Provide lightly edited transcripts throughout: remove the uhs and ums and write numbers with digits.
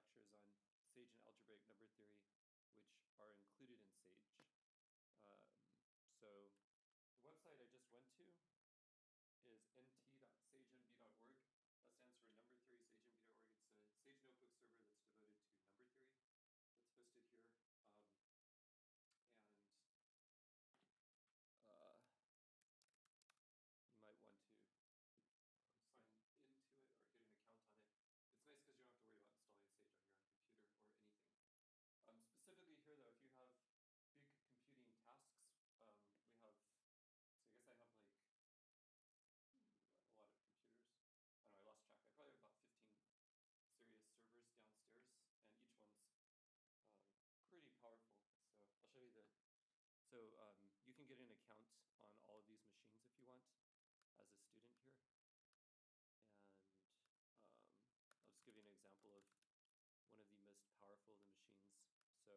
lectures on Sage and algebraic number theory, which are included in Sage. So the website I just went to is nt.sagenb.org. That stands for Number Theory sagenb.org. It's a Sage notebook server that's devoted to number theory that's hosted here. You might want to sign into it or get an account on it. It's nice because you don't have to worry about installing Sage on your own computer or anything. Specifically here, though, if you have big computing tasks, we have, so I guess I have like a lot of computers. I don't know, I lost track. I probably have about 15 serious servers downstairs, and each one's pretty powerful. So I'll show you you can get an account on all of these machines if you want as a student here. And I'll just give you an example of one of the most powerful of the machines. So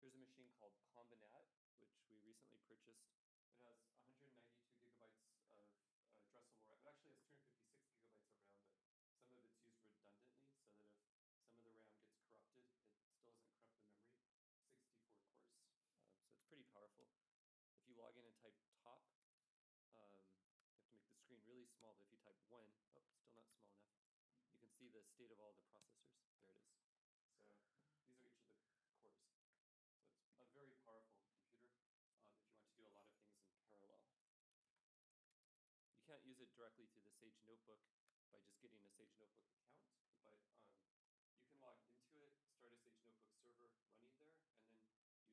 here's a machine called Combinat, which we recently purchased. It has 192 gigabytes of addressable RAM. It actually has 256 gigabytes of RAM, but some of it's used redundantly so that if some of the RAM gets corrupted, it still doesn't corrupt the memory. 64 cores, so it's pretty powerful. If you log in and type top, you have to make the screen really small, but if you type 1, oh, still not small enough, you can see the state of all the processors. There it is. So these are each of the cores. So it's a very powerful computer if you want to do a lot of things in parallel. You can't use it directly through the Sage Notebook by just getting a Sage Notebook account, but you can log into it, start a Sage Notebook server running there, and then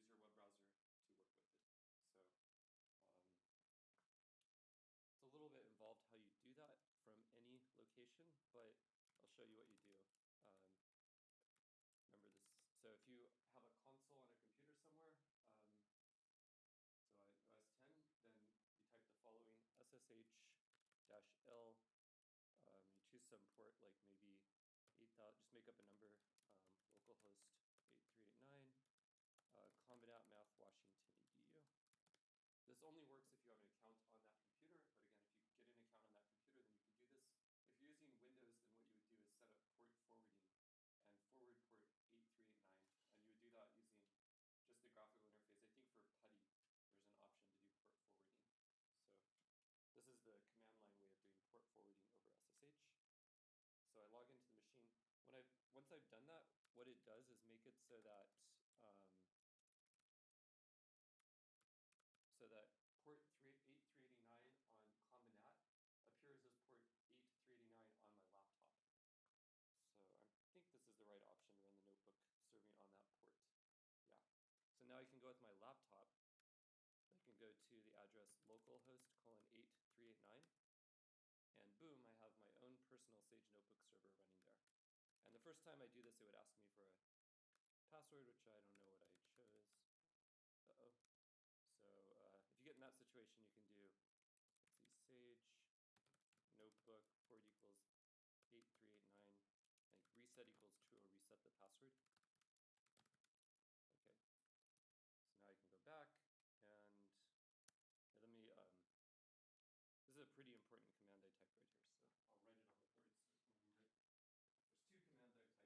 use your web browser to work with it. So it's a little bit involved how you do that from any location, but I'll show you what you do. Remember this. So if you have a console on a computer somewhere, so OS 10, then you type the following SSH-L. You choose some port like maybe 8000, just make up a number, localhost 8389, Combinat Math Washington edu. This only works if you have an account on that computer, but again, if you get an account on that computer, then you can do this. If you're using Windows, then what you would do is set up port forwarding and forward port 8389, and you would do that using just the graphical interface. I think for PuTTY, there's an option to do port forwarding. So this is the command line way of doing port forwarding over SSH. So I log into the machine. Once I've done that, what it does is make it so that port 8389 on Combinat appears as port 8389 on my laptop. So I think this is the right option to run the notebook serving on that port. Yeah. So now I can go with my laptop. I can go to the address localhost:8389, and boom, I have my own personal Sage Notebook server running there. And the first time I do this, it would ask me for a password, which I don't know what I chose. Uh-oh. So if you get in that situation, you can do, let's see, Sage Notebook port equals 8389, and reset equals true, or reset the password. Okay. So now I can go back, and let me, this is a pretty important command I typed right here, so I'll write it on the board so I can read it. There's 2 commands I've typed total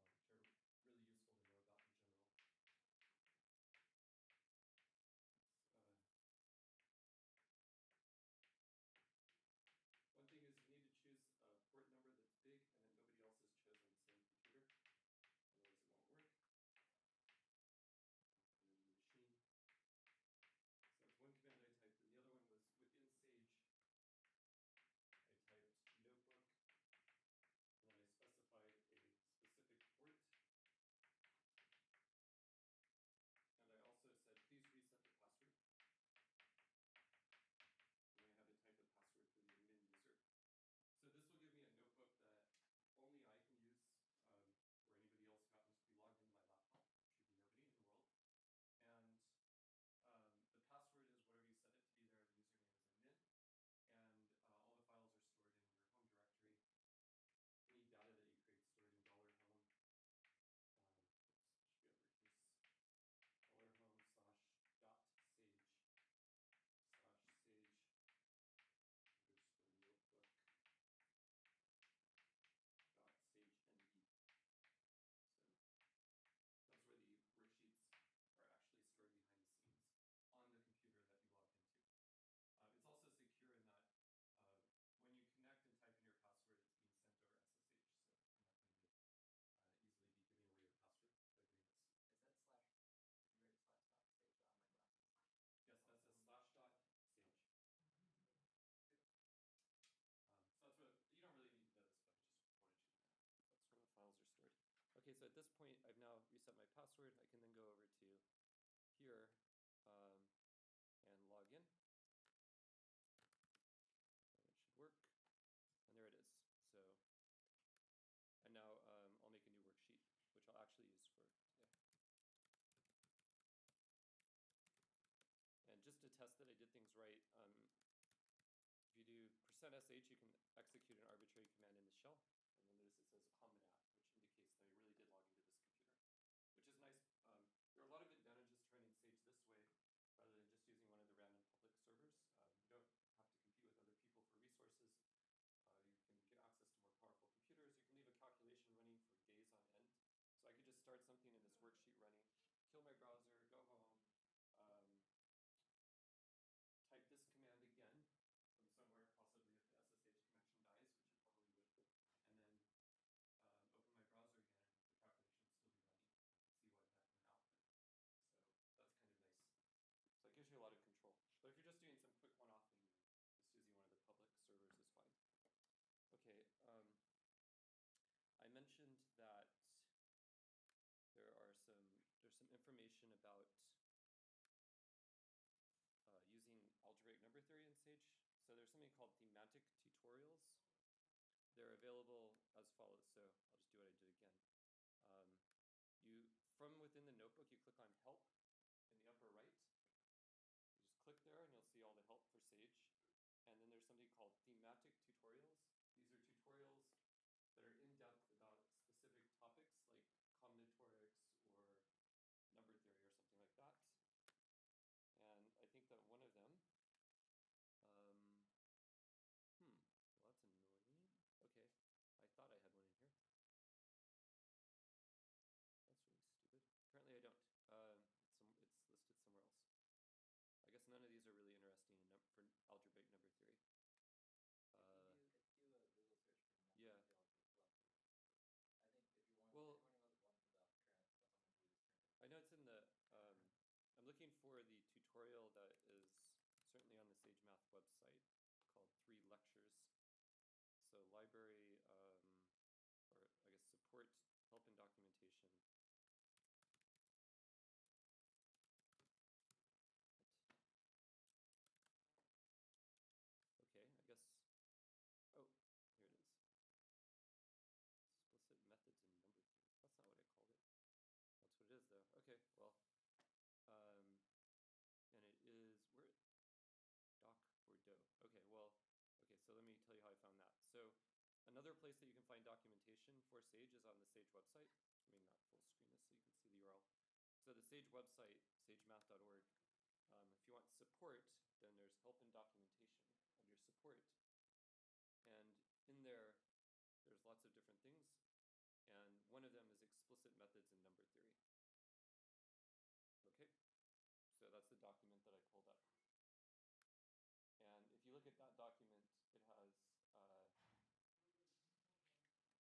so far, which are really useful to know about in general. One thing is you need to choose a port number that's big and that nobody else has chosen. I've now reset my password. I can then go over to here and log in. And it should work. And there it is. So, and now I'll make a new worksheet, which I'll actually use for today. And just to test that I did things right, if you do %sh, you can execute an arbitrary command in the shell. And then notice it says common at, which indicates that I really did log into this computer, which is nice. There are a lot of advantages to running Sage this way rather than just using one of the random public servers. You don't have to compete with other people for resources. You can get access to more powerful computers. You can leave a calculation running for days on end. So I could just start something in this worksheet running, kill my browser, go home, type this command again from somewhere, possibly if the SSH connection dies, which it probably would, and then open my browser again, and the calculation will still be running, see what that went out with. So that's kind of nice. So it gives you a lot of control. But if you're just doing some quick one-off thing, just using one of the public servers is fine. Okay, I mentioned that there's some information about using algebraic number theory in Sage. So there's something called thematic tutorials. They're available as follows. So I'll just do what I did again. From within the notebook, you click on help in the upper right. You just click there and you'll see all the help for Sage. And then there's something called thematic tutorials. These are tutorials that are in-depth about specific topics like combinatorics or number theory or something like that. And I think that one of them, well, that's annoying. Okay, I thought I had one in here. That's really stupid. Apparently I don't. It's listed somewhere else. I guess none of these are really interesting for algebraic number theory. If you do a Google search for number yeah. fields, it'll pull up the list. I think if you want, well, if you want to know the ones about the homogeneous. I know it's in the. I'm looking for the tutorial that is certainly on the Sage Math website called 3 lectures. So library, or I guess support, help and documentation. Okay, I guess, oh, here it is. Explicit methods in number theory. That's not what I called it. That's what it is though. Okay, well, and it is, where, doc Bordeaux. Okay, well, okay, so let me tell you how I found that. So another place that you can find documentation for Sage is on the Sage website. Let me not full screen this so you can see the URL. So the Sage website, sagemath.org. If you want support, then there's help and documentation under support. And in there, there's lots of different things. And one of them is explicit methods in number theory. Okay, so that's the document that I pulled up. And if you look at that document, it has,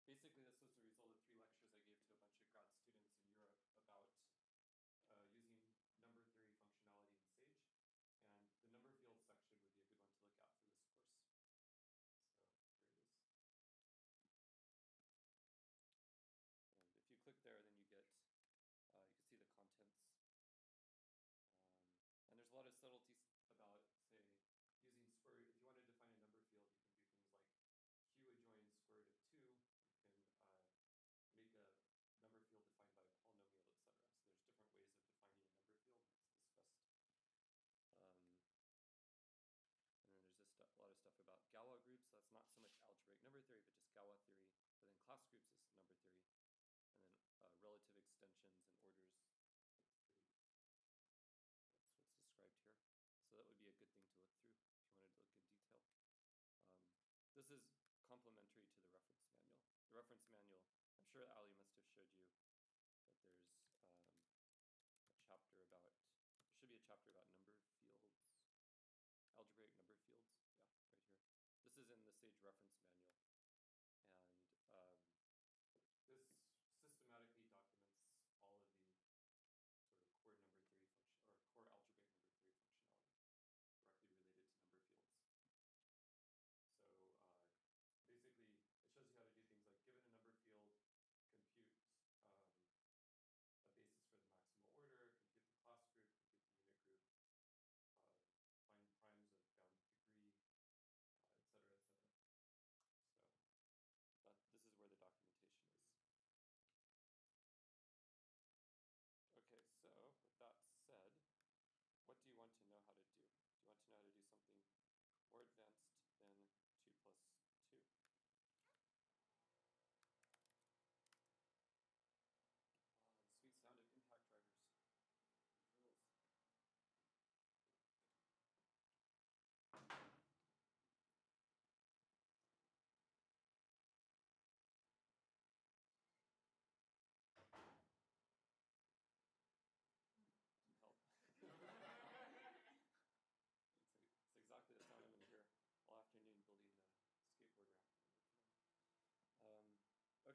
basically this was the result of 3 lectures I gave to a bunch of grad students in Europe about using number theory functionality in Sage. And the number field section would be a good one to look at for this course. So here it is. And if you click there, then you get, you can see the contents. And there's a lot of subtleties about, say, using square root. If you want to define a number field, you can do things like q adjoins square root of 2. You can make a number field defined by a polynomial, etc. So there's different ways of defining a number field that's discussed. And then there's just a lot of stuff about Galois groups. That's not so much algebraic number theory, but just Galois theory. But then class groups is number theory. And then relative extensions and orders. What's described here. So that would be a good thing to look through if you wanted to look in detail. This is complementary to the reference manual. The reference manual, I'm sure Ali must have showed you that there's a chapter about, there should be a chapter about number fields, algebraic number fields. Yeah, right here. This is in the Sage reference manual. And this systematically documents all of the sort of core number theory function, or core algebraic number theory functionality directly related to number fields. So basically, it shows you how to do things like, given a number field, compute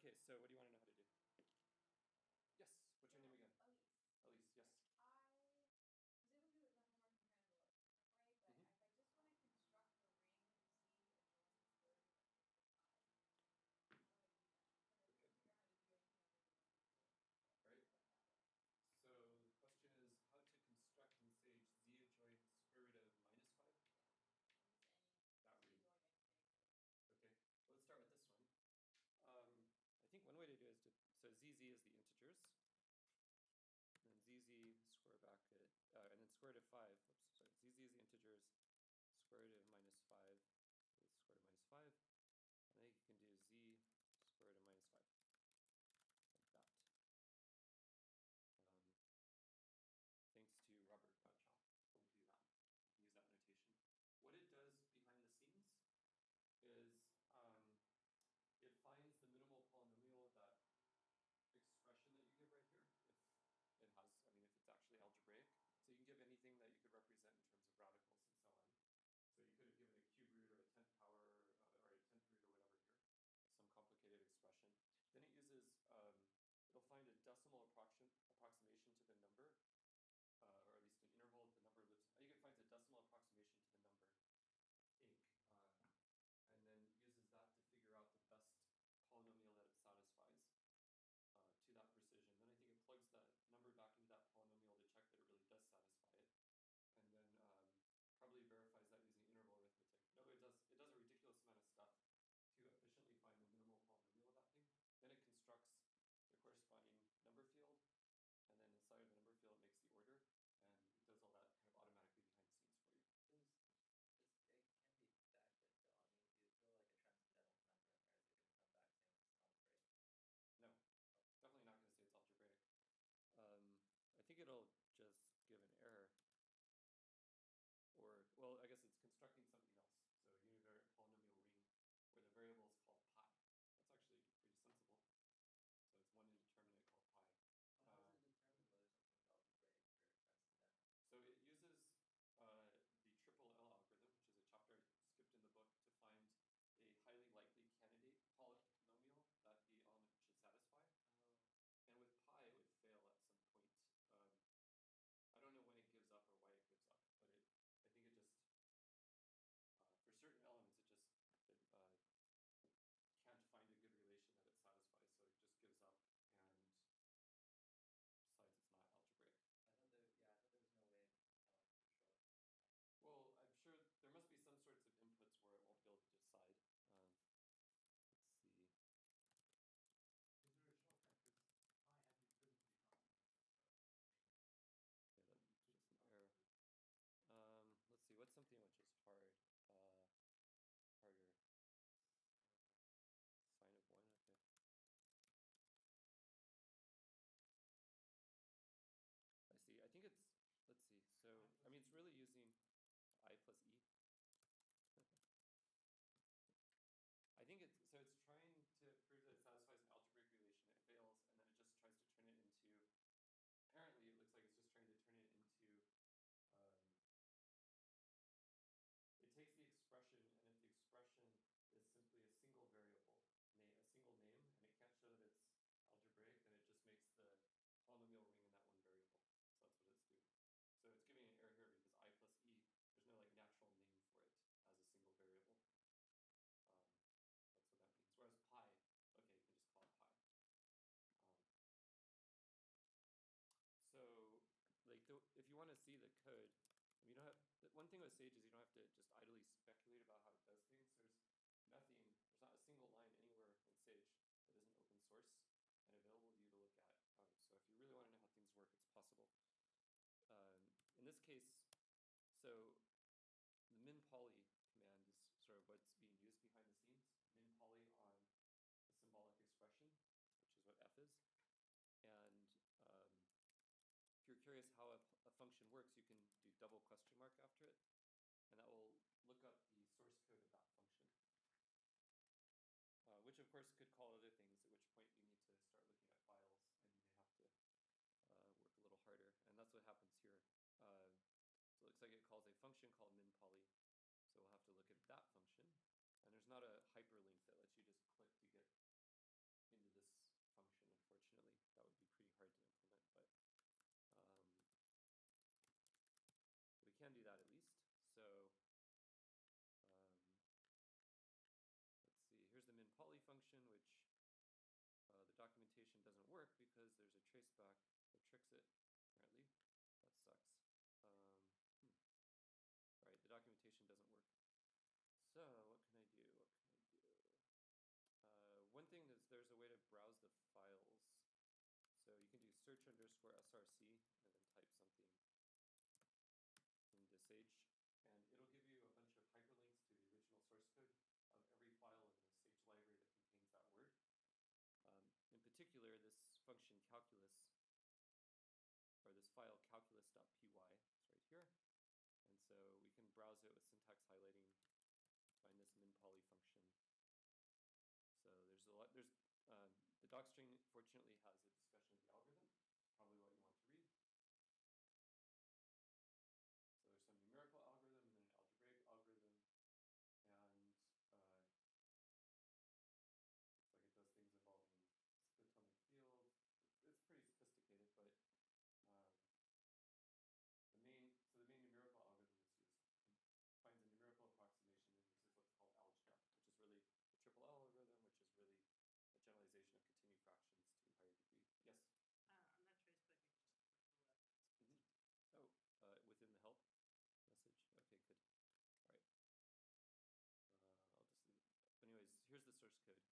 Okay, so what do you want to know how to do? Yes. What's your name again? Elise. Elise. Yes. I was able to do the homework in kind of a like way, but Mhm. if I just want to construct the ring Z adjoins square root of x equals 5, how do I do that? Because I couldn't figure out how to do anything other than number field. So Right. like that way. So the question is how to construct in Sage z adjoins square root of -5? Yeah. Or just any That z ring. going into negative. Okay. Well, let's start with this one. I think one way to do it is so zz is the integers, and then zz square bracket, and then square root of 5. Oops, sorry. Zz is the integers, square root of -5 is square root of -5, and then you can do z square root of -5 like that. Thanks to Robert Bradshaw, we can do that. We can use that notation. What it does behind the scenes is it finds the minimal polynomial, that expression that you give right here, if it has, I mean, if it's actually algebraic. So you can give anything that you could represent in terms of radicals and so on. So you could have given a cube root or a 10th power or a 10th root or whatever here, some complicated expression. Then it uses, it'll find a decimal approximation to the number, or at least an interval of the number lives. I think it finds a decimal approximation to the number inc, and then uses that to figure out the best polynomial that it satisfies to that precision. Then I think it plugs that number back into that polynomial to check that it really does satisfy it, and then probably verifies that using interval arithmetic. In other words, it does a ridiculous amount of stuff to efficiently find the minimal polynomial of that thing. Then it constructs the corresponding number field, and then inside of the number field it makes the order, and it does all that kind of automatically behind the scenes for you. It can be accurate though. I mean, if you throw like a transcendental number in there, is it going to come back saying it's algebraic? No, definitely not going to say it's algebraic. I think it'll just give an error. Or, well, I guess it's constructing something else. So a univariate polynomial ring where the variable is called pi. That's actually pretty sensible. So it's one indeterminate called pi. Well, how does it determine whether something's algebraic or transcendental? So it uses the triple L algorithm, which is a chapter I skipped in the book, to find a highly likely candidate polynomial that the element should satisfy. Oh. And with pi, it would fail at some point. I don't know when it gives up or why it gives up, but I think it just, for certain elements, it can't find a good relation that it satisfies, so it just gives up and decides it's not algebraic. I thought there was no way of telling for sure. Well, I'm sure there must be some sorts of inputs where it won't be able to decide. Let's see. Is there a shortcut? Because pi hasn't physically got one. Yeah, that's just an error. Let's see. What's something which is hard? Harder. Sine of 1. Okay. I see. I think it's. Let's see. So I mean, it's really using I plus E. I think it's trying to prove that it satisfies an algebraic relation. It fails, and then it just tries to turn it into. Apparently, it looks like it's just trying to turn it into. It takes the expression, and if the expression is simply a single variable, a single name, and it can't show that it's algebraic, then it just makes the polynomial ring in that one variable. So that's what it's doing. So it's giving an error here because I plus E, there's no like natural name for it as a single variable. That's what that means. Whereas pi, okay, you can just call it pi. So like if you want to see the code, you don't have, one thing with Sage is you don't have to just idly speculate about how it does things. There's not a single line anywhere in Sage that isn't open source and available to you to look at. So if you really want to know how things work, it's possible. In this case, so the min-poly command is sort of what's being used behind the scenes. Min-poly on a symbolic expression, which is what f is. And if you're curious how a function works, you can do double question mark after it, and that will look up the source code of that function. Which of course could call other things, at which point you need to start looking at files, and you may have to work a little harder. And that's what happens here. So it looks like it calls a function called min-poly. So we'll have to look at that function. And there's not a hyperlink that lets you just click to get into this work because there's a traceback that tricks it, apparently. That sucks. Alright, the documentation doesn't work. So, what can I do? One thing is there's a way to browse the files. So you can do search underscore src and then type something into Sage. And it'll give you a bunch of hyperlinks to the original source code of every file in the Sage library that contains that word. In particular, this function calculus, or this file calculus.py is right here. And so we can browse it with syntax highlighting, find this min_poly function. So there's a lot, the docstring fortunately has a discussion of the algorithm, probably what you want to read. So there's some numerical algorithm and then an algebraic algorithm, and looks like it does things involving cyclotomic field. It's pretty sophisticated, but the main numerical algorithm is finds a numerical approximation and uses what's called algedep, which is really the triple L algorithm, which is really a generalization of continued fractions to a higher degree. Yes? On that traceback, I can just click the left. Oh, within the help message? Okay, good. All right. I'll just leave it. But anyways, here's the source code in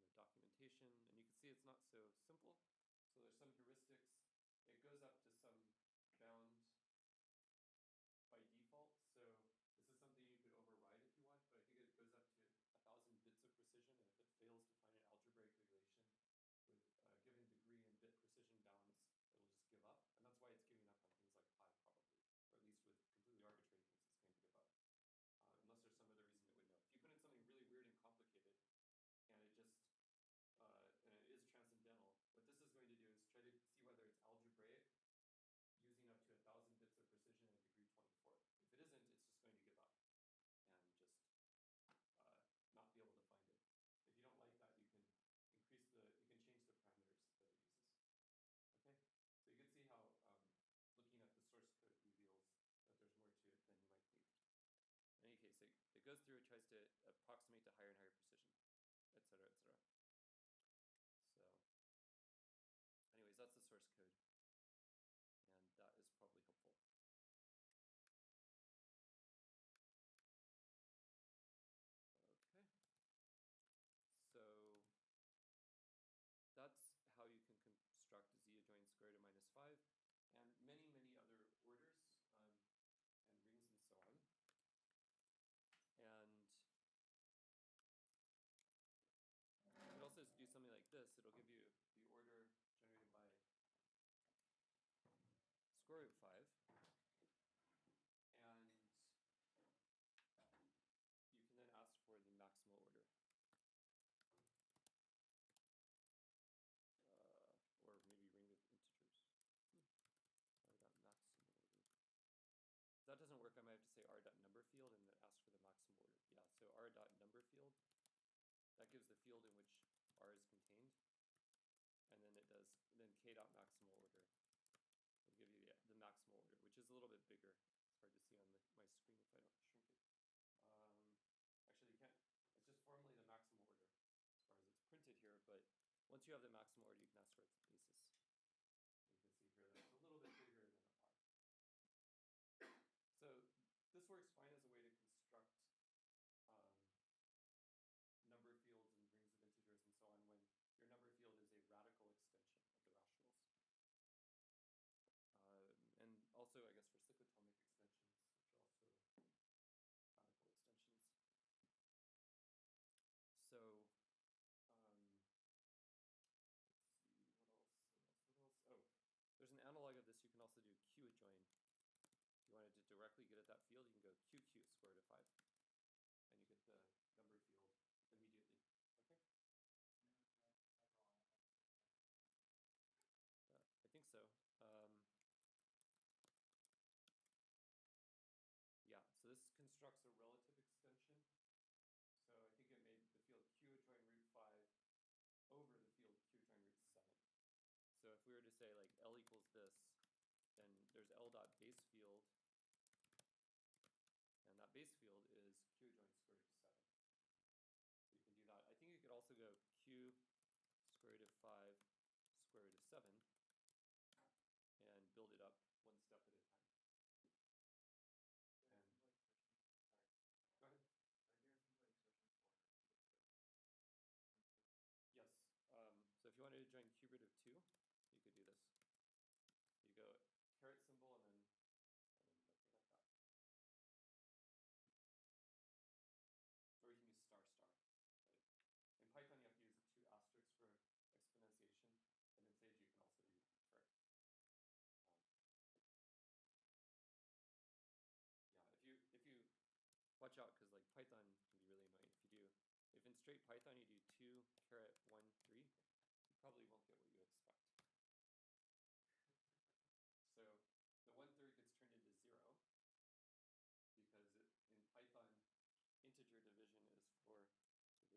the documentation, and you can see it's not so simple. So there's some heuristics. It goes up to some bound by default. So this is something you could override if you want, but I think it goes up to 1,000 bits of precision, and if it fails to find an algebraic relation with a given degree and bit precision bounds, it'll just give up. And that's why it's giving up on things like pi, probably. Or at least with completely arbitrary things, it's going to give up. Unless there's some other reason it would know. If you put in something really weird and complicated, and it just, and it is transcendental, what this is going to do is try to see whether it's algebraic using up to 1,000 bits of precision at degree 24. If it isn't, it's just going to give up and just not be able to find it. If you don't like that, you can change the parameters that it uses. Okay, so you can see how looking at the source code reveals that there's more to it than you might think. In any case, it goes through, it tries to approximate to higher and higher precision, etc., etc. So, anyways, that's the source code, and that is probably helpful. Okay, so that's how you can construct z adjoint square root of -5, and many, many other orders and rings and so on. And you could also do something like this. It'll give you the order generated by square root 5, and you can then ask for the maximal order. Or maybe ring of integers. R dot maximal order. If that doesn't work, I might have to say R dot number field and then ask for the maximal order. Yeah, so R dot number field, that gives the field in which R is contained. And then it does, then K dot maximal order will give you the maximal order, which is a little bit bigger. It's hard to see on my screen if I don't shrink it. Actually, you can't, it's just formally the maximal order as far as it's printed here, but once you have the maximal order, you can ask for its basis. You can see here that it's a little bit bigger than R. So this works fine as a way to construct number fields and rings of integers and so on when your number field is a radical extension of the rationals. And also, I guess, for cyclotomic extensions, which are also radical extensions. So, let's see, what else? Oh, there's an analog of this. You can also do Q adjoin. If you wanted to directly get at that field, you can go QQ square root of 5, and you get the number field immediately. Okay? I think so. Yeah, so this constructs a relative extension. So I think it made the field Q adjoin root 5 over the field Q adjoin root 7. So if we were to say like L equals this, then there's L dot base field, and that base field is Q adjoin square root of 7. So you can do that. I think you could also go Q square root of 5 7 and build it up one step at a time. There are things like searching. Go Sorry. ahead. Are there things like searching for cubes? Yes. So if you wanted to join cube root of 2, you could do this. You go caret symbol and then nothing like that. Or you can use star star. Right? In Python, you have to use 2 asterisks for exponentiation, and in Sage, you can also do caret. Yeah, if you watch out, because like Python can be really annoying. If in straight Python you do 2 caret 1 3, you probably won't get what you expect. So the 1/3 gets turned into 0 because in Python, integer division is for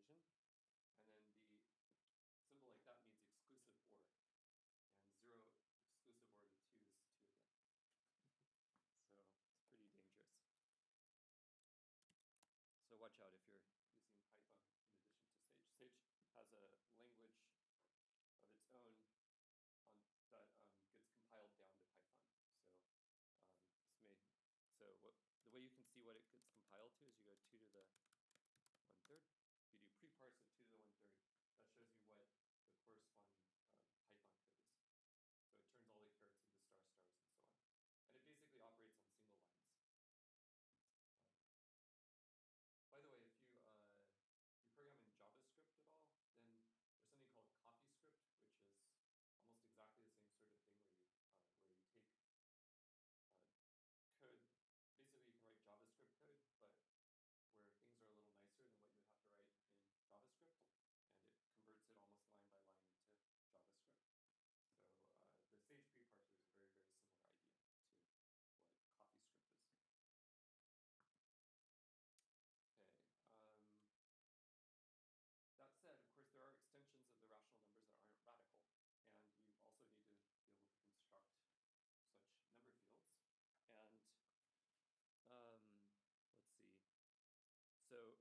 division, and then the symbol like that means exclusive OR, and 0 exclusive OR to 2 is 2 again. So it's pretty dangerous. So watch out if you're using Python in addition to Sage. Sage has a language of its own that gets compiled down to Python. The way you can see what it gets compiled to is you go 2 to the 1/3. If you do pre-parse at 2 to the 1/3, that shows you what the corresponding Python code is. So it turns all the carets into star stars and so on. And it basically operates on single lines. By the way, if you program in JavaScript at all, then there's something called CopyScript, which is almost exactly the same sort of thing where you take code. Basically, you can write JavaScript code, but where things are a little nicer than what you would have to write in JavaScript, and it converts it almost line by line into JavaScript. So the Sage preparser is a very, very similar idea to what CopyScript is. Okay. That said, of course, there are extensions of the rational numbers that aren't radical, and you also need to be able to construct such number fields. And let's see. So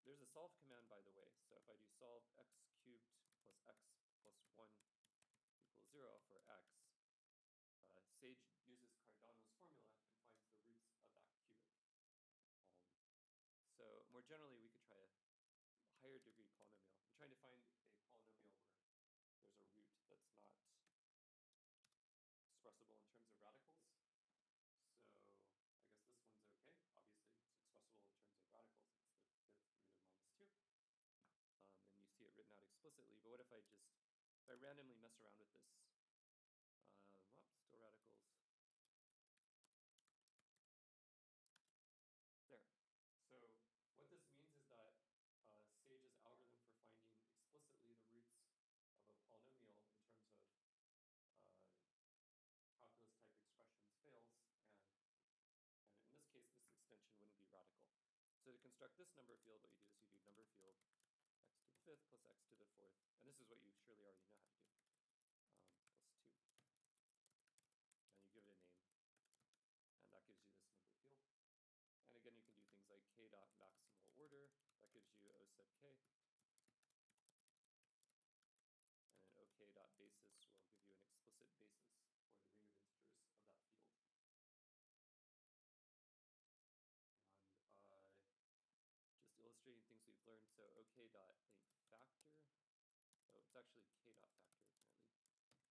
there's a solve command, by the way. So if I do solve x cubed plus x plus 1 equals 0 for x, Sage uses Cardano's formula and finds the roots of that cubic. So more generally, we could try a higher degree polynomial. I'm trying to find a polynomial where there's a root that's not expressible in terms of radicals. So I guess this one's okay. Obviously, it's expressible in terms of radicals. It's the 5th root of -2. And you see it written out explicitly. But what if I randomly mess around with this? Still radicals. There. So what this means is that Sage's algorithm for finding explicitly the roots of a polynomial in terms of calculus type expressions fails, and in this case, this extension wouldn't be radical. So to construct this number field, what you do is you do number field x to the 5th plus x to the 4th, and this is what you surely already know how to do, plus 2. And you give it a name, and that gives you this number field. And again, you can do things like k dot maximal order, that gives you O sub k. And then OK dot basis will give you an explicit basis for the ring of integers of that field. And just illustrating things we've learned, so OK dot length factor, oh, it's actually k dot factor apparently.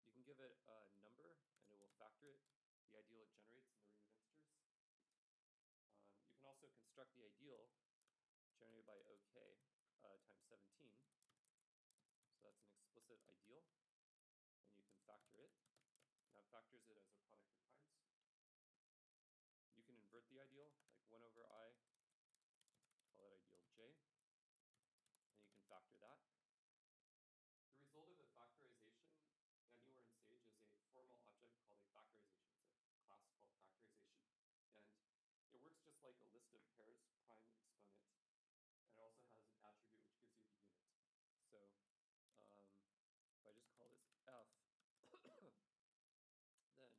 You can give it a number and it will factor it, the ideal it generates in the ring of integers. You can also construct the ideal generated by OK times 17. So that's an explicit ideal, and you can factor it. Now it factors it as a product of primes. You can invert the ideal, like 1 over I, call that ideal J, and you can factor that. The result of a factorization anywhere in Sage is a formal object called a factorization. It's a class called factorization. And it works just like a list of pairs, prime, exponent, and it also has an attribute which gives you the unit. So if I just call this f, then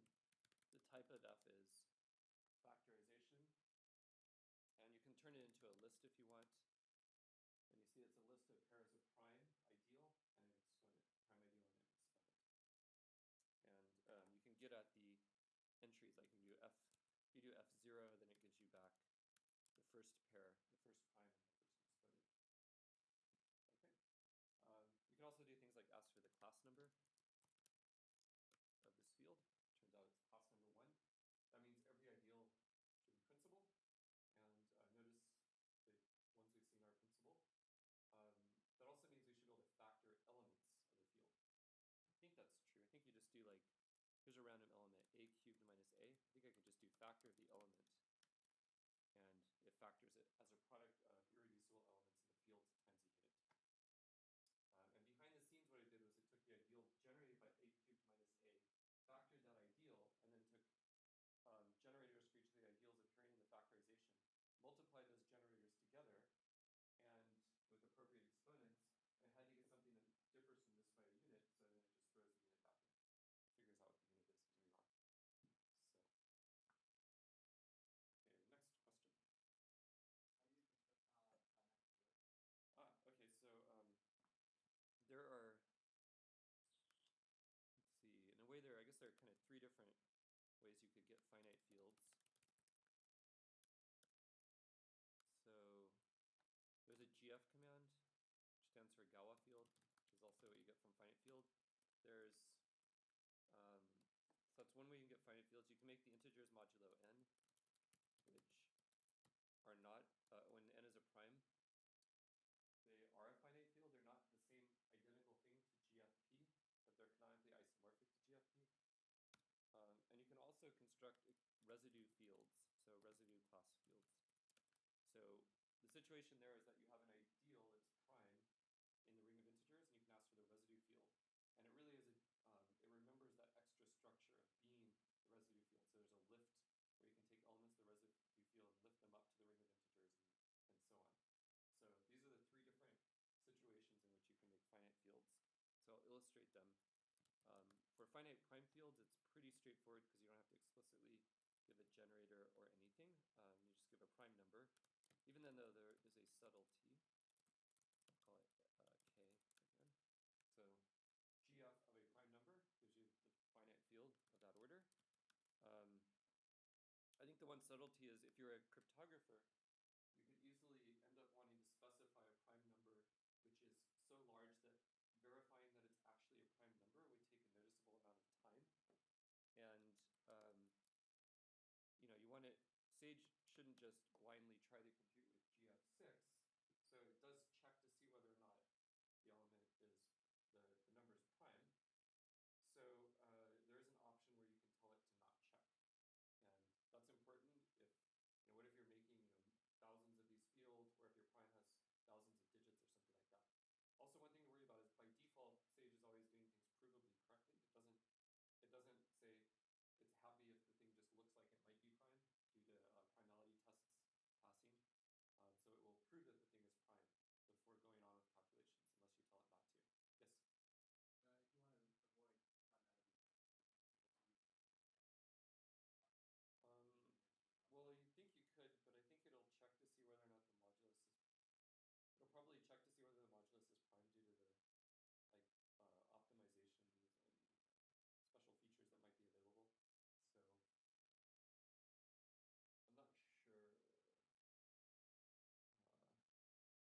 the type of f is factorization, and you can turn it into a list if you want. And you see it's a list of pairs of prime, ideal, and an exponent, prime, ideal, and an exponent. cubed minus a. I think I can just do factor of the element, and it factors it as a product of irreducible elements in the field times a unit. And behind the scenes, what I did was I took the ideal generated by a cubed minus a, factored that ideal, and then took generators for each of the ideals appearing in the factorization, multiplied those generators together, and with appropriate exponents, I had to get something that differs from this by a unit, so then it just throws the unit back in. Figures out what the unit is and we move on. Okay, next question. How do you construct finite fields? Okay, so there are, let's see, in a way I guess there are kind of three different ways you could get finite fields. So there's a GF command, which stands for Galois field, which is also what you get from finite field. There's, so that's one way you can get finite fields. You can make the integers modulo n, which are not, when n is a prime, they are a finite field. They're not the same identical thing to GFP, but they're canonically isomorphic to GFP. And you can also construct residue fields, so residue class fields. So the situation there is that you have an ideal that's prime in the ring of integers, and you can ask for the residue field. And it really is it remembers that extra structure of being the residue field. So there's a lift where you can take elements of the residue field and lift them up to the ring of integers and so on. So these are the three different situations in which you can make finite fields. So I'll illustrate them. For finite prime fields, it's pretty straightforward because you don't have to explicitly give a generator or anything. You just give a prime number. Even then, though, there is a subtlety. I'll call it k again. So GF of a prime number gives you the finite field of that order. I think the one subtlety is if you're a cryptographer, you could easily end up wanting to specify a prime number which is so large that verifying that it's actually a prime number would take a noticeable amount of time. And you want to, Sage shouldn't just blindly try to compute with GF6, so it does check to see whether or not the element is, the number is prime. So there is an option where you can tell it to not check. And that's important if, what if you're making, thousands of these fields, or if your prime has thousands of digits or something like that. Also, one thing to worry about is by default, Sage is always doing things provably correctly. It doesn't say it's happy if the thing just looks like it might be prime due to primality tests passing. So it will prove that the thing is prime before going on with calculations, unless you tell it not to. Yes? If you want to avoid primality, well, you think you could, but I think it'll check to see whether or not the modulus is. It'll probably check to see whether the modulus is prime due to the optimizations and special features that might be available. So I'm not sure.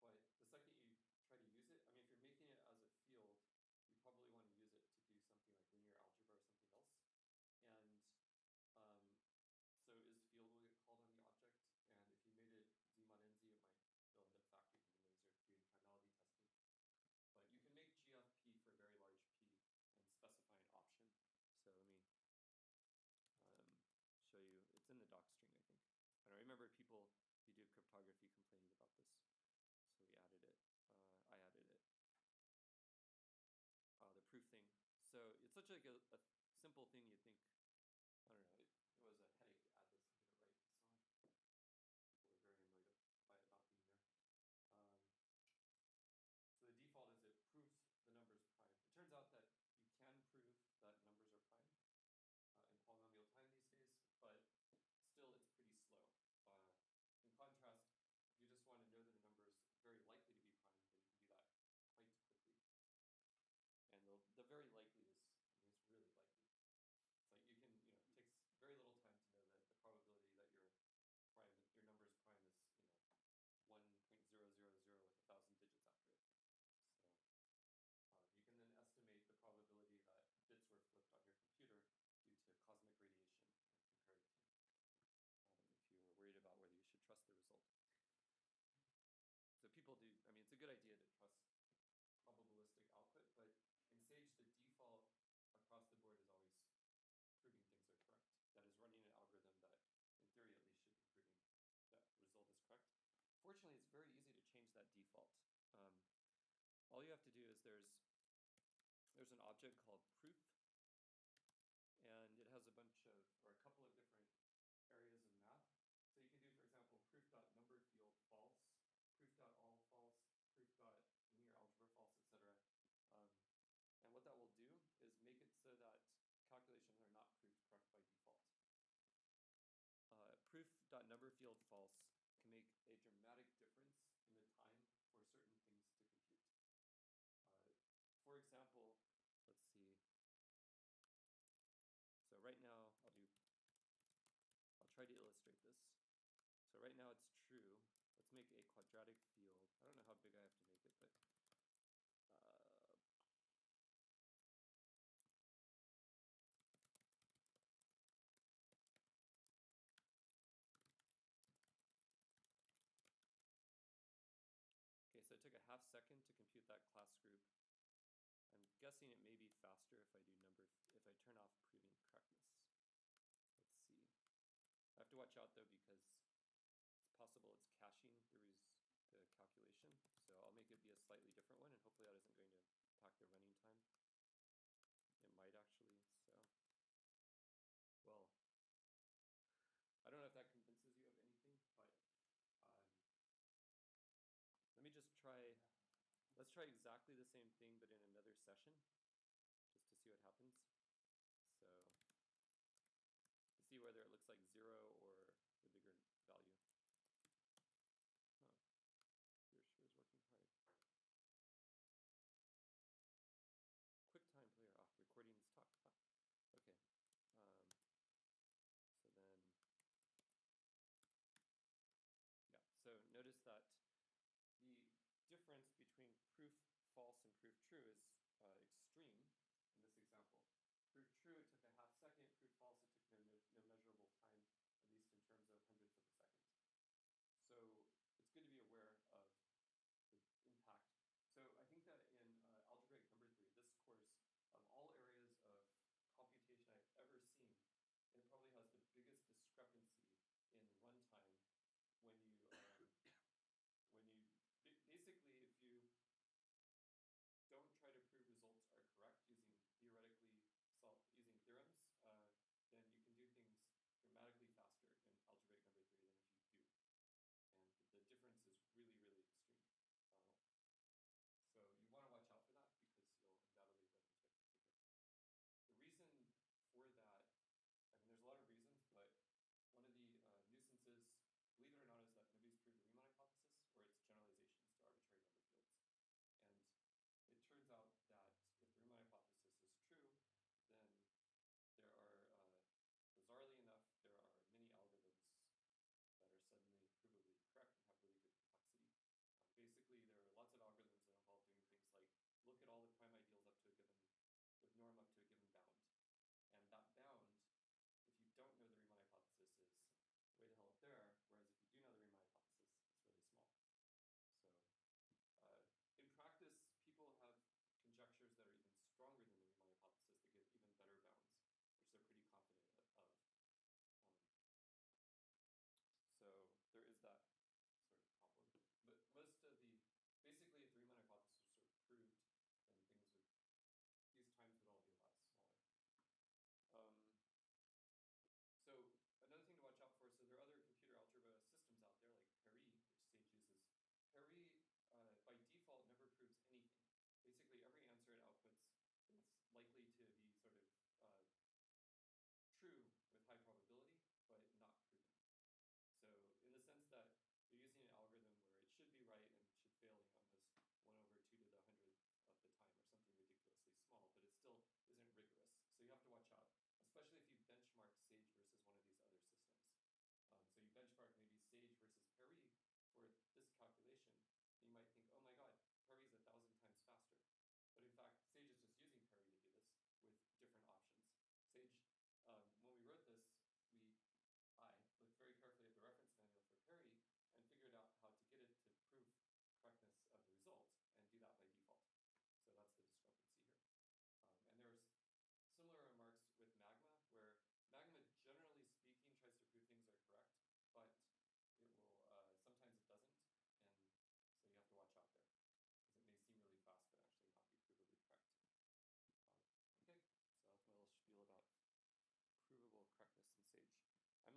But the second you try to use it, I mean, if you're making it as a field, you probably want to use it to do something like linear algebra or something else. And so is field will get called on the object, and if you made it z mod nz, it might still end up factoring in the laser doing primality testing. But you can make GFP for very large p and specify an option. So let me show you. It's in the doc string, I think. I remember people who do cryptography complaining about this. So we added it. I added it. The proof thing. So it's such like a simple thing. You think, I don't know. It was a headache to add this and get it right and so on. People are very annoyed by it not being there. So the default is it proves the number's prime. It turns out that you can prove that numbers are prime in polynomial time these days, but still it's pretty slow. In contrast, if you just want to know that a number is very likely to be prime, then you can do that quite quickly. And the very likely is, I mean, it's really likely. It's like you very easy to change that default. All you have to do is there's an object called proof, and it has a bunch of, or a couple of different areas of math. So you can do, for example, proof.numberField false, proof.all false, proof.linear algebra false, etc. And what that will do is make it so that calculations are not proofed correct by default. Proof.numberField false can make a dramatic difference in the time for certain things to compute. For example, let's see. So right now, I'll try to illustrate this. So right now it's true. Let's make a quadratic field. I don't know how big I have to make it, but okay, so it took a half second to compute that class group. I'm guessing it may be faster if I turn off proving correctness. Let's see. I have to watch out though, because it's possible it's caching the calculation. So I'll make it be a slightly different one, and hopefully that isn't going to impact the running time. It might actually, so. Well, I don't know if that convinces you of anything, but let me just try. Let's try exactly the same thing, but in another session, just to see what happens. So, to see whether it looks like 0 or the bigger value. Huh. Your sure is working hard. QuickTime player off, recording this talk. Ah, okay. So then, yeah. So notice that the difference between proof false and proof true is extreme in this example. Proof true, it took a half second. Proof false, it took no measurable time, at least in terms of hundredths of a second. So it's good to be aware of the impact. So I think that in algebraic number 3, this course, of all areas of computation I've ever seen, it probably has the biggest discrepancy in runtime when you basically, if you don't try to prove results are correct using using theorems, then you can do things dramatically faster in algebraic number 3 than if you do. And the difference is really, really extreme. So you want to watch out for that, because you'll undoubtedly run into it. The reason for that, I mean, there's a lot of reasons, but one of the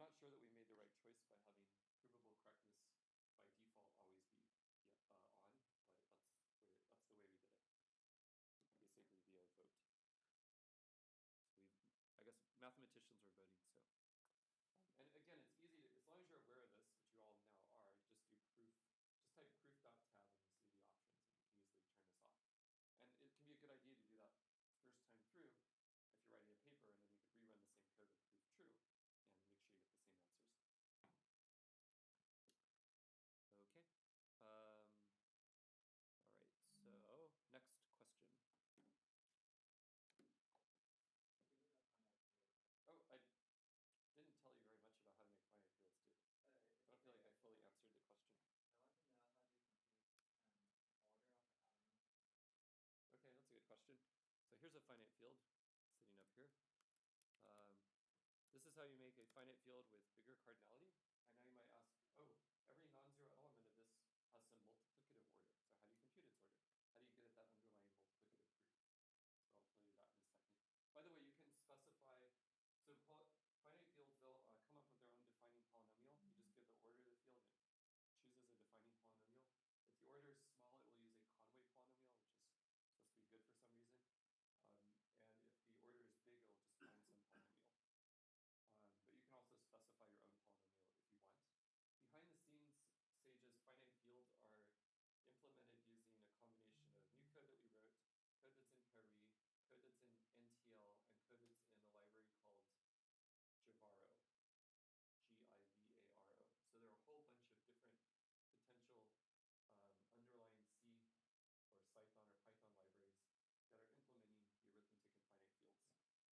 not sure that we made the right choice by having provable correctness by default always be on, but that's the way we did it, basically via vote. So I guess mathematicians were voting, so. And again, it's easy to, as long as you're aware of this, which you all now are, just do proof, just type proof.tab and you see the options, and you can easily turn this off. And it can be a good idea to do that first time through if you're writing a paper, and then you could rerun the same code with proof true and make sure you get the same answers. Okay. All right, so next question. Oh, I didn't tell you very much about how to make finite fields, too. I don't feel like I fully answered the question. I want to know how to compute order of atoms. Okay, that's a good question. So here's a finite field sitting up here. This is how you make a finite field with bigger cardinality. And now you might ask, oh, every non-zero element of this has some multiplicative order. So how do you compute its order? How do you get at that underlying multiplicative group? So I'll tell you that in a second. By the way, you can specify, so finite fields, they'll come up with their own defining polynomial. You just give the order of the field and it chooses a defining polynomial. If the order is small, it will use a Conway polynomial, which is supposed to be good for some reason. And if the order is big, it'll just find some polynomial. But you can also specify your own polynomial if you want. Behind the scenes, Sage's finite fields are implemented using a combination of new code that we wrote, code that's in Paris, code that's in NTL, and code that's in a library called Givaro, Givaro. So there are a whole bunch of different potential underlying C or Python libraries that are implementing the arithmetic in finite fields.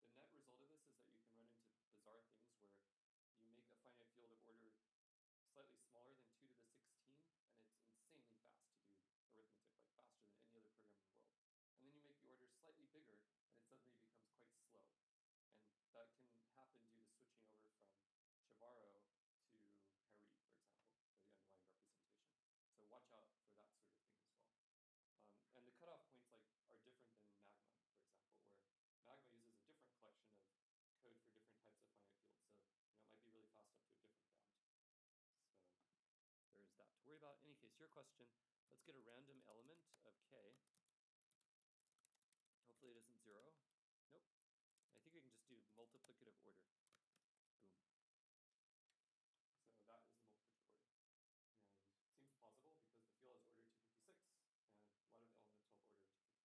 The net result of this is that you can run into bizarre things where you make a finite field of order slightly smaller than 2 to the 16, and it's insanely fast to do arithmetic, like faster than any other program in the world. And then you make the order slightly bigger, and it suddenly becomes quite slow. And that can happen due to switching over from Givaro to Paris, for example, for the underlying representation. So watch out for that sort of thing as well. And the cutoff points are different than Magma, for example, where Magma uses a different collection of code for different types of finite fields. So it might be really fast up to a different bound. So there's that to worry about. In any case, your question, let's get a random element of k. Hopefully it isn't 0. Nope. I think we can just do multiplicative order. Boom. So that is the multiplicative order. And it seems plausible because the field has order 256, and a lot of the elements have order 255.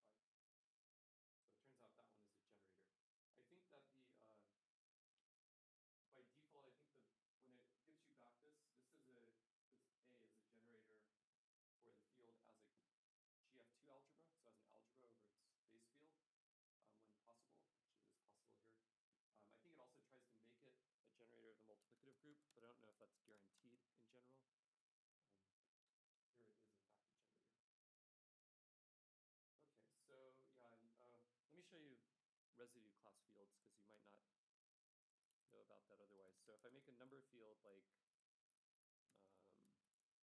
So it turns out that one is a generator. I think that by default, I think that when it gives you back this A is a generator for the field as a GF2 algebra, so as an algebra over its base field, when possible, which is possible here. I think it also tries to make it a generator of the multiplicative group, but I don't know if that's guaranteed in general. Here it is, in fact, a generator. Okay, so yeah, let me show you residue class fields, because you might not know about that otherwise. So if I make a number field like,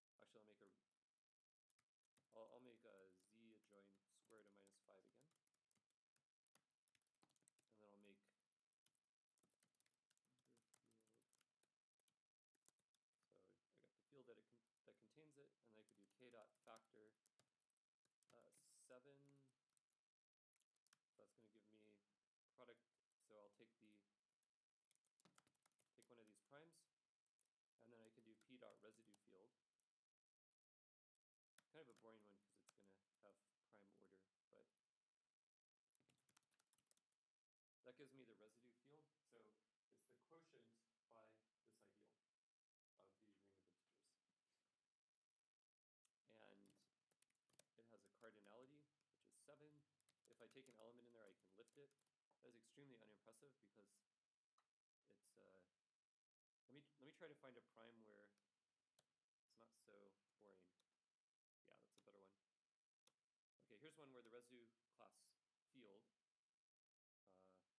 actually I'll make a z adjoin square root of minus 5 again. And then I'll make number field. So I got the field that contains it, and then I could do k dot factor 7. So that's going to give me product. So I'll take one of these primes, and then I can do p dot residue field. Kind of a boring one because it's going to have prime order, but that gives me the residue field. So it's the quotient by this ideal of the ring of integers. And it has a cardinality, which is 7. If I take an element in there, I can lift it. That is extremely unimpressive because it's let me try to find a prime where it's not so boring. Yeah, that's a better one. Okay, here's one where the residue class field.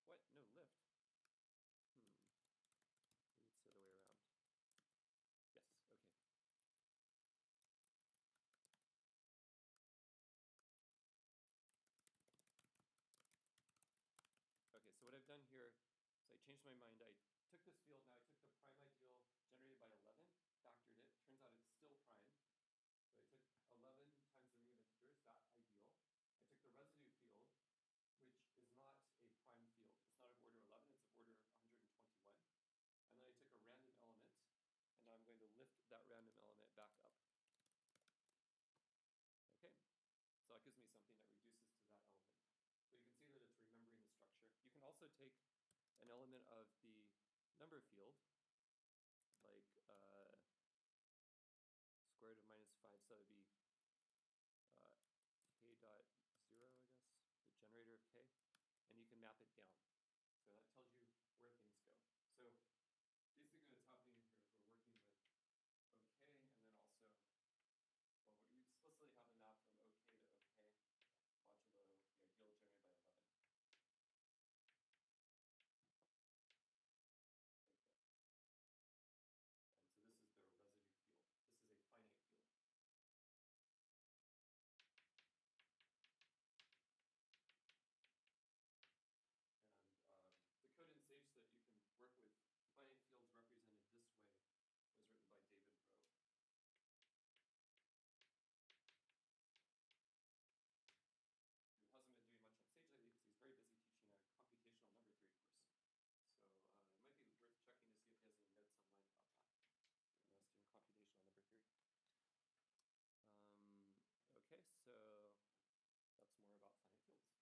What? No, lift. Maybe it's the other way around. Yes, okay. Okay, so what I've done here is I changed my mind. I took this field, now I took the prime ideal generated by 11, factored it, turns out it's still prime. So I took 11 times the ring of integers, that ideal. I took the residue field, which is not a prime field. It's not of order 11, it's of order 121. And then I took a random element, and now I'm going to lift that random element back up. Okay, so that gives me something that reduces to that element. So you can see that it's remembering the structure. You can also take an element of the number field, like square root of minus 5, so that would be k dot 0, I guess, the generator of k, and you can map it down. So that tells you where things go. So basically what's happening here is we're working with OK, and then also, well, we explicitly have a map from OK to OK, modulo the ideal generated by 11. Right there. And so this is the residue field. This is a finite field. The code in Sage so that you can work with finite fields represented this way was written by David Rowe. Who hasn't been doing much on Sage lately because he's very busy teaching a computational number theory course. So it might be worth checking to see if he has any notes online about that. If you're interested in computational number theory. Okay, so that's more about finite fields.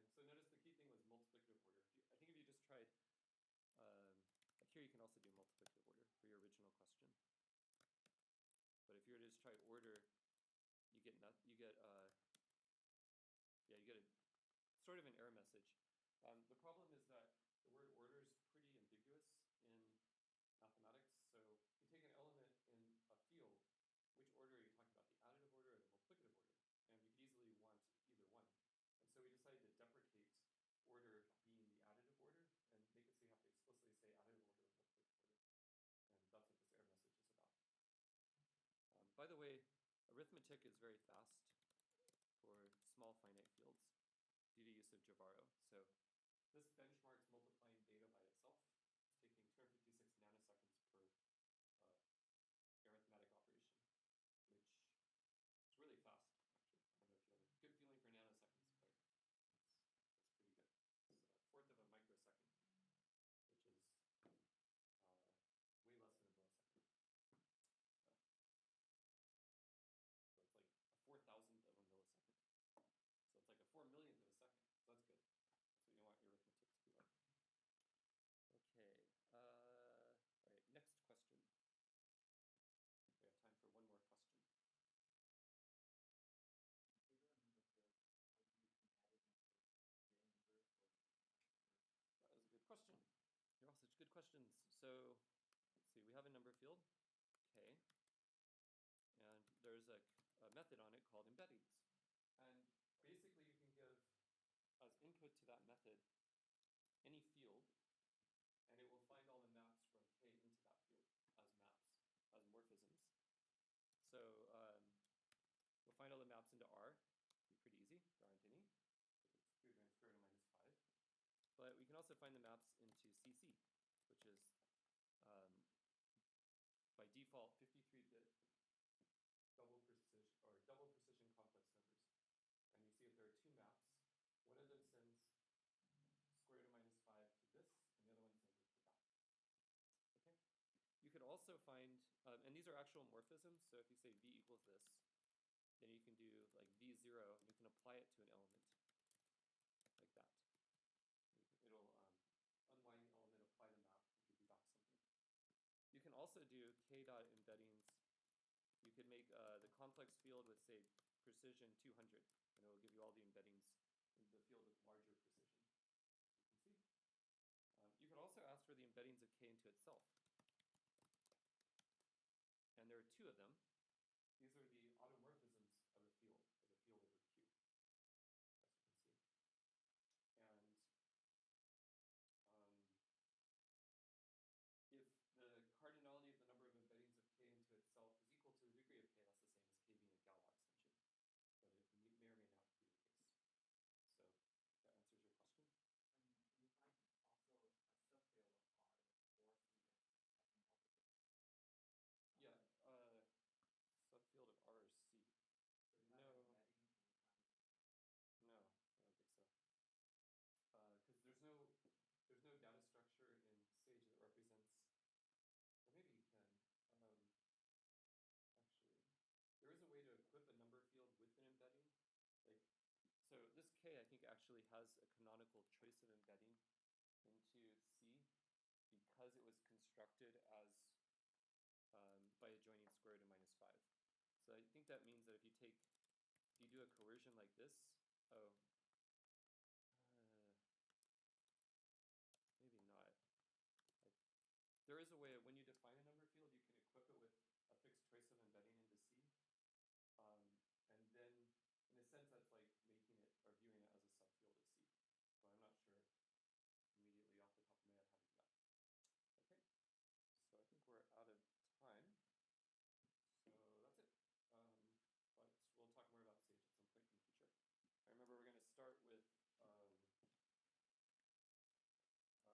And so notice the key thing was multiplicative order. I think if you just tried, like here you can also do multiplicative order for your original question. But if you were to just try order, you get a sort of an error message. The problem is that the word order is pretty ambiguous in mathematics. So you take an element in a field, which order are you talking about, the additive order or the multiplicative order? And you could easily want either one. And so we decided to deprecate order being the additive order and make it so you have to explicitly say additive order or multiplicative order. And that's what this error message is about. By the way, arithmetic is very fast for small finite fields due to use of Jivaro. So this benchmarks multiplying data by itself. It's taking 256 nanoseconds per arithmetic operation, which is really fast, actually. I don't know if you have a good feeling for nanoseconds, but that's pretty good. It's a fourth of a microsecond, which is way less than a millisecond. So it's like a 4,000th of a millisecond. So it's like a 4 millionth of a second. So that's good. That's what you want your arithmetic to be like. Okay. All right, next question. We have time for one more question. That was a good question. You're all such good questions. So let's see, we have a number field, k, and there's a method on it called embeddings. And basically you can give as input to that method any field, and it will find all the maps from k into that field as maps, as morphisms. So we'll find all the maps into R. It'll be pretty easy. There aren't any, because it's 3 times square root of minus 5. But we can also find the maps into CC, which is by default 53-bit double precision complex numbers. And you see if there are two maps, one of them sends square root of minus 5 to this, and the other one sends it to that. Okay. You could also find, and these are actual morphisms, so if you say v equals this, then you can do like v0, and you can apply it to an element, like that. It'll unwind the element, apply the map, and give you back something. You can also do k dot embeddings. You could make the complex field with, say, precision 200, and it will give you all the embeddings in the field with larger precision. You can see. You could also ask for the embeddings of k into itself. And there are two of them. These are the automorphisms of a field over Q, as you can see. And if the cardinality of the number of embeddings of k into itself is equal to the degree of k, that's the same as k being a Galois extension. But it may or may not be the case. So that answers your question. Can you find also a subfield of R K, I think, actually has a canonical choice of embedding into C because it was constructed as by adjoining square root of -5. So I think that means that if you do a coercion like this, oh,